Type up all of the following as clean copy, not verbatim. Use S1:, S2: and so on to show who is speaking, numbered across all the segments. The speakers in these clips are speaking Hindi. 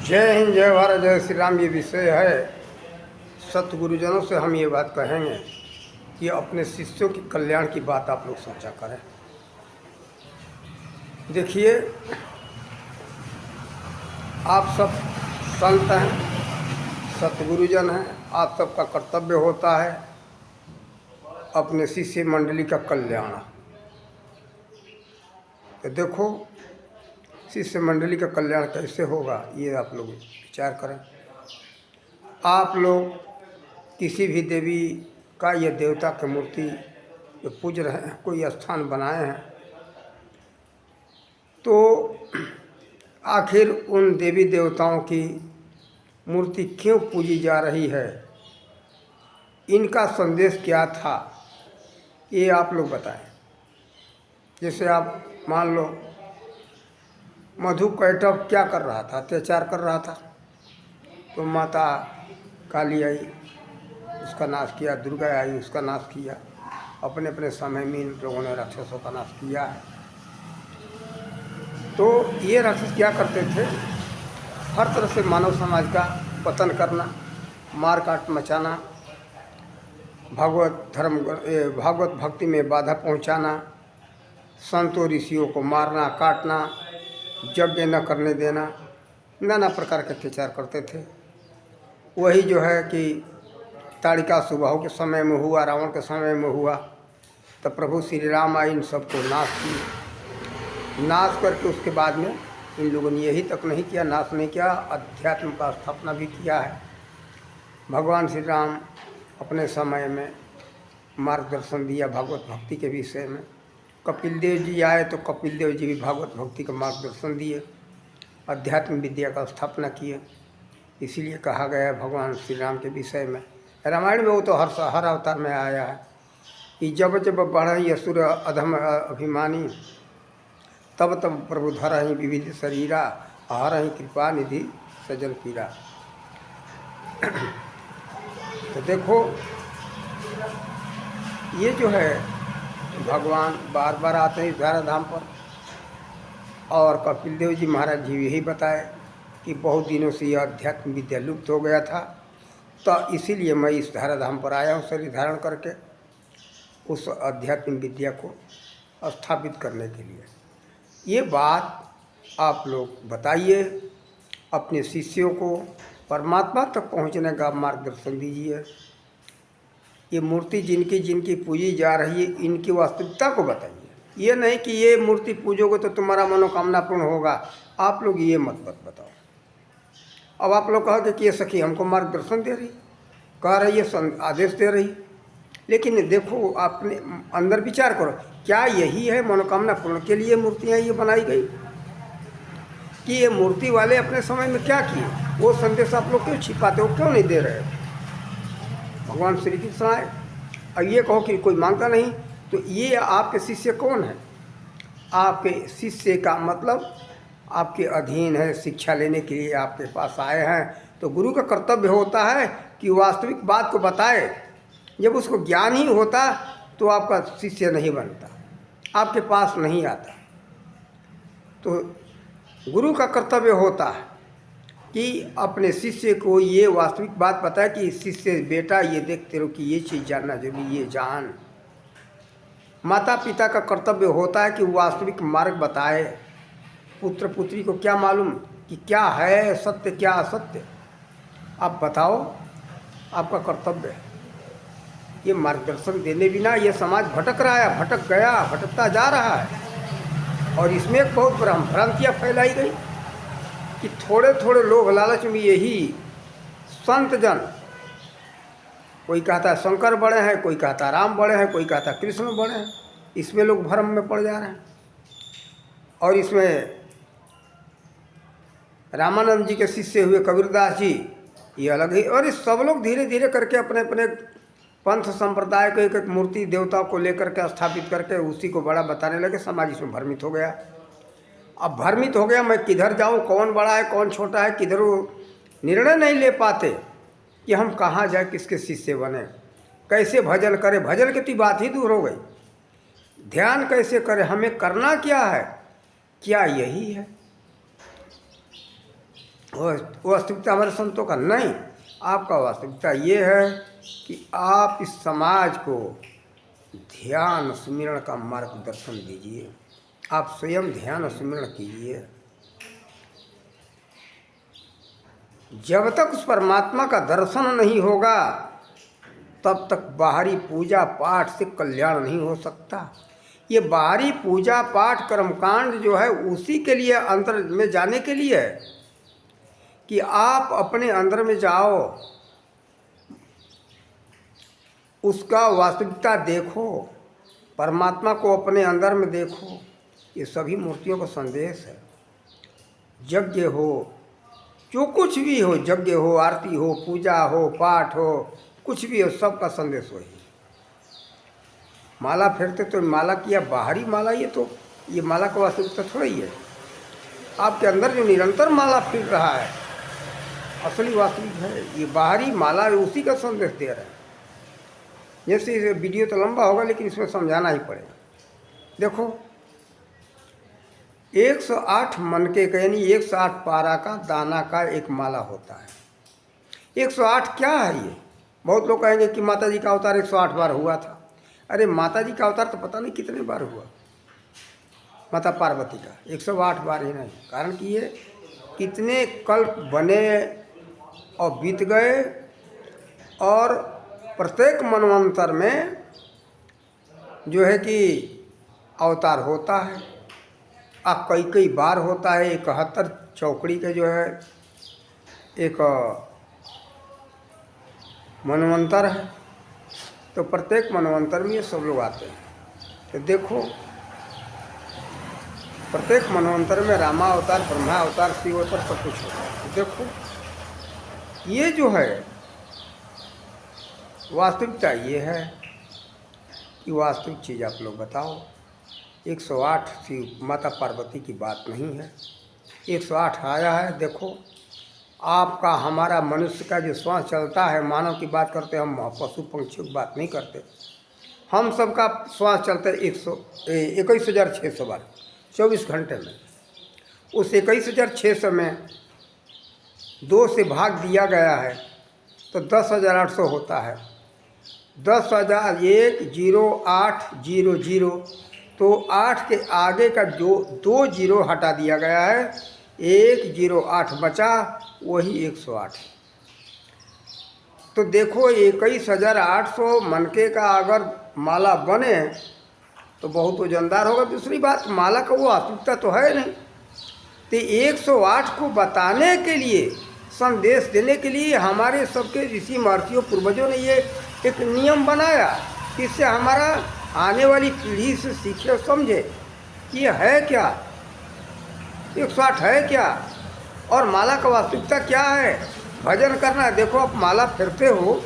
S1: जय हिंद, जय भारत, जय श्री राम। ये विषय है। सतगुरुजनों से हम ये बात कहेंगे कि अपने शिष्यों की कल्याण की बात आप लोग सोचा करें। देखिए, आप सब संत हैं, सतगुरुजन हैं। आप सबका कर्तव्य होता है अपने शिष्य मंडली का कल्याण। तो देखो, शिष्य मंडली का कल्याण कैसे होगा, ये आप लोग विचार करें। आप लोग किसी भी देवी का या देवता की मूर्ति जो पूज रहे हैं, कोई स्थान बनाए हैं, तो आखिर उन देवी देवताओं की मूर्ति क्यों पूजी जा रही है, इनका संदेश क्या था, ये आप लोग बताएं। जैसे आप मान लो, मधु कैटव क्या कर रहा था? अत्याचार कर रहा था। तो माता काली आई, उसका नाश किया। दुर्गा आई, उसका नाश किया। अपने अपने समय में इन लोगों ने राक्षसों का नाश किया है। तो ये राक्षस क्या करते थे? हर तरह से मानव समाज का पतन करना, मार काट मचाना, भागवत भक्ति में बाधा पहुंचाना, संतों ऋषियों को मारना काटना, यज्ञ न करने देना, नाना प्रकार के अत्याचार करते थे। वही जो है कि ताड़िका सुबाहु के समय में हुआ, रावण के समय में हुआ, तब प्रभु श्री राम आई, इन सबको नाश की। नाश करके उसके बाद में इन लोगों ने यही तक नहीं किया, नाश नहीं किया, अध्यात्म का स्थापना भी किया है। भगवान श्री राम अपने समय में मार्गदर्शन दिया भागवत भक्ति के विषय में। कपिल देव जी आए तो कपिल देव जी भी भागवत भक्ति का मार्गदर्शन दिए, अध्यात्म विद्या का स्थापना किए। इसीलिए कहा गया है भगवान श्री राम के विषय में, रामायण में वो तो हर अवतार में आया है कि जब जब बढ़ई असुर अधम अभिमानी, तब तब प्रभु धरहि विविध शरीरा, हरहि कृपा निधि सजल पीरा। तो देखो, ये जो है भगवान बार बार आते हैं धरा धाम पर, और कपिल देव जी महाराज जी यही बताए कि बहुत दिनों से यह अध्यात्म विद्या लुप्त हो गया था, तो इसीलिए मैं इस धाराधाम पर आया हूँ शरीर धारण करके उस अध्यात्म विद्या को स्थापित करने के लिए। ये बात आप लोग बताइए, अपने शिष्यों को परमात्मा तक पहुँचने का मार्गदर्शन दीजिए। ये मूर्ति जिनकी जिनकी पूजी जा रही है, इनकी वास्तविकता को बताइए। ये नहीं कि ये मूर्ति पूजोगे तो तुम्हारा मनोकामना पूर्ण होगा। आप लोग ये मत बताओ। अब आप लोग कहोगे कि ये सखी हमको मार्गदर्शन दे रही, कह रही है, आदेश दे रही, लेकिन देखो आपने अंदर विचार करो, क्या यही है मनोकामना पूर्ण के लिए मूर्तियाँ ये बनाई गई? कि ये मूर्ति वाले अपने समय में क्या किए, वो संदेश आप लोग क्यों छिपाते हो, क्यों नहीं दे रहे हो? भगवान श्री कृष्ण आए और ये कहो कि कोई मांगता नहीं, तो ये आपके शिष्य कौन है? आपके शिष्य का मतलब आपके अधीन है, शिक्षा लेने के लिए आपके पास आए हैं। तो गुरु का कर्तव्य होता है कि वास्तविक बात को बताए। जब उसको ज्ञान ही होता तो आपका शिष्य नहीं बनता, आपके पास नहीं आता। तो गुरु का कर्तव्य होता है कि अपने शिष्य को ये वास्तविक बात बताए कि शिष्य बेटा ये देखते रहो कि ये चीज़ जानना जरूरी, ये जान। माता पिता का कर्तव्य होता है कि वास्तविक मार्ग बताए। पुत्र पुत्री को क्या मालूम कि क्या है सत्य क्या असत्य, आप बताओ, आपका कर्तव्य है। ये मार्गदर्शन देने बिना ये समाज भटक रहा है, भटक गया, भटकता जा रहा है। और इसमें एक बहुत भ्रांतियाँ फैलाई गई कि थोड़े थोड़े लोग लालच में यही संत जन, कोई कहता है शंकर बड़े हैं, कोई कहता है राम बड़े हैं, कोई कहता है कृष्ण बड़े हैं, इसमें लोग भ्रम में पड़ जा रहे हैं। और इसमें रामानंद जी के शिष्य हुए कबीरदास जी, ये अलग ही। और इस सब लोग धीरे धीरे करके अपने अपने पंथ संप्रदाय को एक एक मूर्ति देवता को लेकर के स्थापित करके उसी को बड़ा बताने लगे। समाज इसमें भ्रमित हो गया। अब भ्रमित हो गया, मैं किधर जाऊं, कौन बड़ा है कौन छोटा है, किधर निर्णय नहीं ले पाते कि हम कहाँ जाए, किसके शिष्य बने, कैसे भजन करें। भजन की तो बात ही दूर हो गई, ध्यान कैसे करें, हमें करना क्या है, क्या यही है? वास्तविकता हमारे संतों का नहीं। आपका वास्तविकता ये है कि आप इस समाज को ध्यान सुमिरन का मार्गदर्शन दीजिए। आप स्वयं ध्यान सुमिरन कीजिए। जब तक उस परमात्मा का दर्शन नहीं होगा तब तक बाहरी पूजा पाठ से कल्याण नहीं हो सकता। ये बाहरी पूजा पाठ कर्मकांड जो है उसी के लिए अंतर में जाने के लिए है कि आप अपने अंदर में जाओ, उसका वास्तविकता देखो, परमात्मा को अपने अंदर में देखो। ये सभी मूर्तियों का संदेश है। यज्ञ हो, जो कुछ भी हो, यज्ञ हो, आरती हो, पूजा हो, पाठ हो, कुछ भी हो, सबका संदेश वही। माला फेरते तो माला किया बाहरी माला, ये माला का वास्तविकता थोड़ा ही है। आपके अंदर जो निरंतर माला फिर रहा है असली वास्तविक है। ये बाहरी माला उसी का संदेश दे रहा है। जैसे वीडियो तो लंबा होगा लेकिन इसमें समझाना ही पड़ेगा। देखो 108 मनके का यानी 108 पारा का दाना का एक माला होता है। 108 क्या है ये? बहुत लोग कहेंगे कि माता जी का अवतार 108 बार हुआ था। अरे माता जी का अवतार तो पता नहीं कितने बार हुआ, माता पार्वती का 108 बार ही नहीं। कारण कि ये कितने कल्प बने और बीत गए, और प्रत्येक मनवंतर में जो है कि अवतार होता है। अब कई बार होता है। 71 चौकड़ी के जो है एक मनवंतर है, तो प्रत्येक मनवंतर में ये सब लोग आते हैं। तो देखो प्रत्येक मनवंतर में रामा अवतार, ब्रह्मा अवतार, शिव अवतार, सब कुछ होता है। तो देखो ये जो है वास्तविकता ये है कि वास्तविक चीज़ आप लोग बताओ। 108 शिव माता पार्वती की बात नहीं है। 108 आया है। देखो आपका हमारा मनुष्य का जो श्वास चलता है, मानव की बात करते हैं हम, पशु पंछियों की बात नहीं करते। हम सबका श्वास चलता है 21,600 बार 24 घंटे में। उस 21,600 में 2 से भाग दिया गया है तो 10,800 होता है। 10,000 10800, तो 8 के आगे का जो 2 जीरो हटा दिया गया है, 108 बचा, वही 108 है। तो देखो 21,800 मनके का अगर माला बने तो बहुत वजनदार होगा। दूसरी बात, माला का वो वास्तविकता तो है नहीं। तो 108 को बताने के लिए, संदेश देने के लिए हमारे सबके ऋषि महर्षियों पूर्वजों ने ये एक नियम बनाया। इससे हमारा आने वाली पीढ़ी से सीखे और समझे कि ये है क्या, 108 है क्या, और माला का वास्तविकता क्या है। भजन करना है। देखो आप माला फेरते हो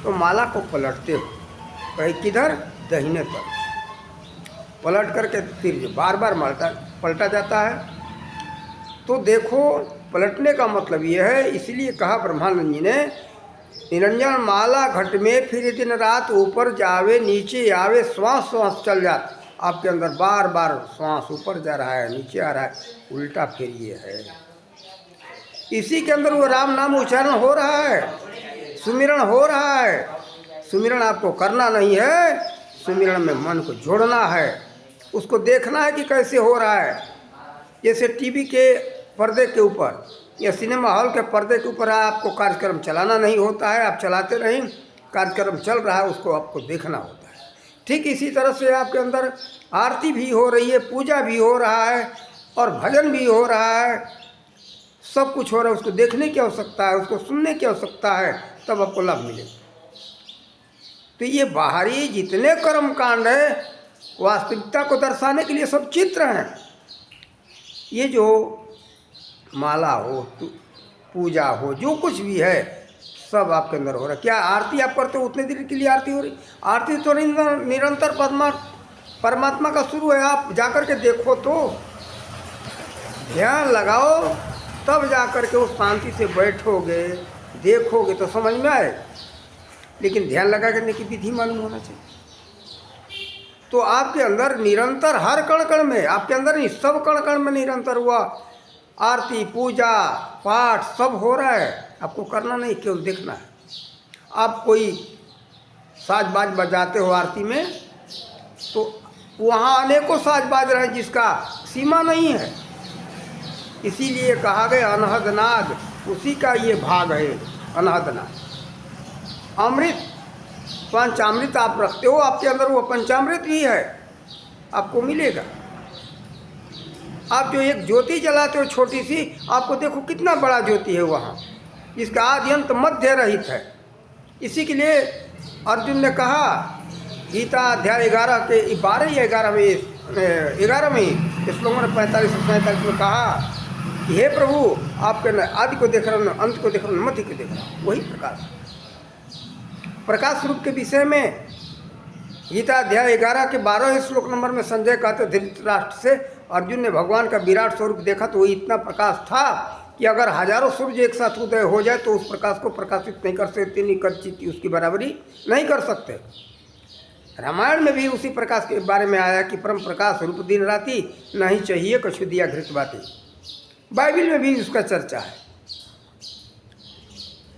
S1: तो माला को पलटते हो, कहीं किधर, दाहिने तरफ पलट करके फिर बार बार पलटा जाता है। तो देखो पलटने का मतलब ये है, इसलिए कहा ब्रह्मानंद जी ने, निरंजन माला घट में फिर दिन रात, ऊपर जावे नीचे आवे, श्वास श्वास चल जाता। आपके अंदर बार बार श्वास ऊपर जा रहा है, नीचे आ रहा है, उल्टा फिर ये है। इसी के अंदर वो राम नाम उच्चारण हो रहा है, सुमिरन हो रहा है। सुमिरन आपको करना नहीं है, सुमिरन में मन को जोड़ना है, उसको देखना है कि कैसे हो रहा है। जैसे टीवी के पर्दे के ऊपर या सिनेमा हॉल के पर्दे के ऊपर आपको कार्यक्रम चलाना नहीं होता है, आप चलाते नहीं, कार्यक्रम चल रहा है, उसको आपको देखना होता है। ठीक इसी तरह से आपके अंदर आरती भी हो रही है, पूजा भी हो रहा है, और भजन भी हो रहा है, सब कुछ हो रहा है। उसको देखने की आवश्यकता है, उसको सुनने की आवश्यकता है, तब आपको लाभ मिलेगा। तो ये बाहरी जितने कर्म कांड है वास्तविकता को दर्शाने के लिए सब चित्र हैं। ये जो माला हो, पूजा हो, जो कुछ भी है, सब आपके अंदर हो रहा है। क्या आरती आप करते हो उतने देर के लिए आरती हो रही? आरती तो निरंतर परमात्मा का शुरू है। आप जाकर के देखो, तो ध्यान लगाओ, तब जाकर के उस शांति से बैठोगे, देखोगे तो समझ में आए। लेकिन ध्यान लगा करने की विधि मालूम होना चाहिए। तो आपके अंदर निरंतर हर कण कण में, आपके अंदर नहीं, सब कण कण में निरंतर हुआ आरती पूजा पाठ सब हो रहा है, आपको करना नहीं, केवल देखना है। आप कोई साज बाज बजाते हो आरती में, तो वहाँ अनेकों साज बाज रहे हैं जिसका सीमा नहीं है। इसीलिए कहा गया अनहद नाद, उसी का ये भाग है अनहद नाद। अमृत, पंचामृत आप रखते हो, आपके अंदर वो पंचामृत भी है, आपको मिलेगा। आप जो एक ज्योति जलाते हो छोटी सी, आपको देखो कितना बड़ा ज्योति है वहाँ, जिसका आदि अंत मध्य रहित है। इसी के लिए अर्जुन ने कहा गीता अध्याय 11 के 12 या 11 में श्लोक नंबर 45-47 में कहा कि हे प्रभु, आपके न आदि को देख रहा हूँ, न अंत को देख रहा हूँ, न मध्य को देख रहा हूँ। वही प्रकाश रूप के विषय में गीता अध्याय 11 के 12 श्लोक नंबर में संजय कहते धृतराष्ट्र से, अर्जुन ने भगवान का विराट स्वरूप देखा तो वो इतना प्रकाश था कि अगर हजारों सूर्य एक साथ उदय हो जाए तो उस प्रकाश को प्रकाशित नहीं कर सकते, निकट उसकी बराबरी नहीं कर सकते। रामायण में भी उसी प्रकाश के बारे में आया कि परम प्रकाश रूप दिन राति, नहीं चाहिए कछु दिया घृत बाती। बाइबिल में भी उसका चर्चा है,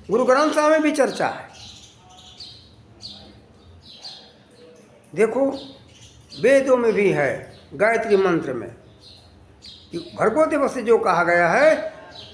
S1: गुरु ग्रंथ साहब में भी चर्चा है। देखो वेदों में भी है, गायत्री मंत्र में कि भर्गो देव से जो कहा गया है,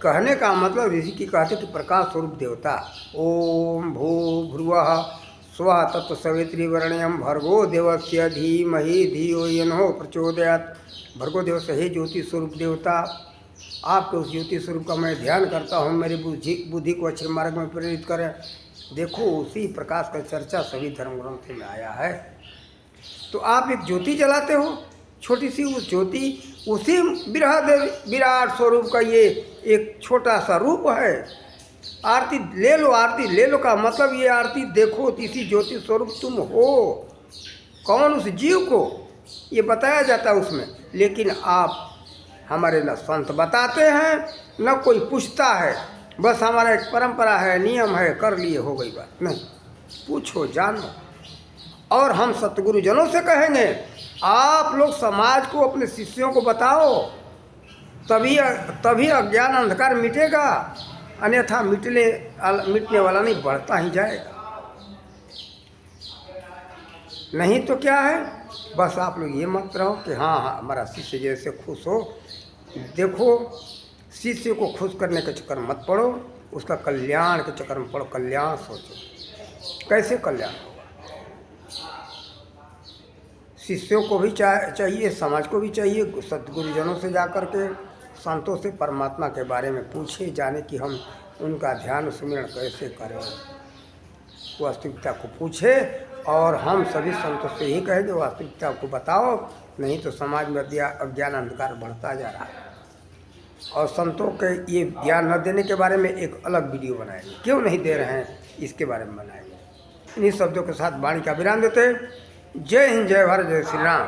S1: कहने का मतलब ऋषि की कहते कि प्रकाश स्वरूप देवता। ओम भू भ्रुवः स्वः तत्सवित्री वरेण्यं भर्गो देवस्य धीमहि धियो यो नः प्रचोदयात्। भर्गो देव से हे ज्योति स्वरूप देवता, आपके उस ज्योति स्वरूप का मैं ध्यान करता हूँ, मेरी बुद्धि को अच्छे मार्ग में प्रेरित करें। देखो उसी प्रकाश का चर्चा सभी धर्म ग्रंथों में आया है। तो आप एक ज्योति जलाते हो छोटी सी, उस ज्योति उसी विराट स्वरूप का ये एक छोटा सा रूप है। आरती ले लो, आरती ले लो का मतलब ये आरती देखो, इसी ज्योति स्वरूप तुम हो। कौन? उस जीव को ये बताया जाता है उसमें। लेकिन आप हमारे न संत बताते हैं, न कोई पूछता है, बस हमारा एक परंपरा है, नियम है, कर लिए हो गई बात। नहीं, पूछो, जानो। और हम सतगुरुजनों से कहेंगे आप लोग समाज को, अपने शिष्यों को बताओ, तभी अज्ञान अंधकार मिटेगा, अन्यथा मिटने वाला नहीं, बढ़ता ही जाएगा। नहीं तो क्या है, बस आप लोग ये मत रहो कि हाँ हमारा शिष्य जैसे खुश हो। देखो, शिष्य को खुश करने के चक्कर मत पड़ो, उसका कल्याण के चक्कर में पड़ो। कल्याण सोचो, कैसे कल्याण होगा। शिष्यों को भी चाहिए, समाज को भी चाहिए, सतगुरुजनों से जाकर के, संतों से परमात्मा के बारे में पूछे, जाने कि हम उनका ध्यान सुमिरन कैसे करें। वास्तविकता को पूछे, और हम सभी संतों से ही कहेंगे वास्तविकता को बताओ, नहीं तो समाज में अज्ञान अंधकार बढ़ता जा रहा है। और संतों के ये ज्ञान न देने के बारे में एक अलग वीडियो बनाएंगे, क्यों नहीं दे रहे हैं इसके बारे में बनाएंगे। इन्हीं शब्दों के साथ वाणी का विराम देते हैं। जय हिंद, जय भारत, जय श्री राम।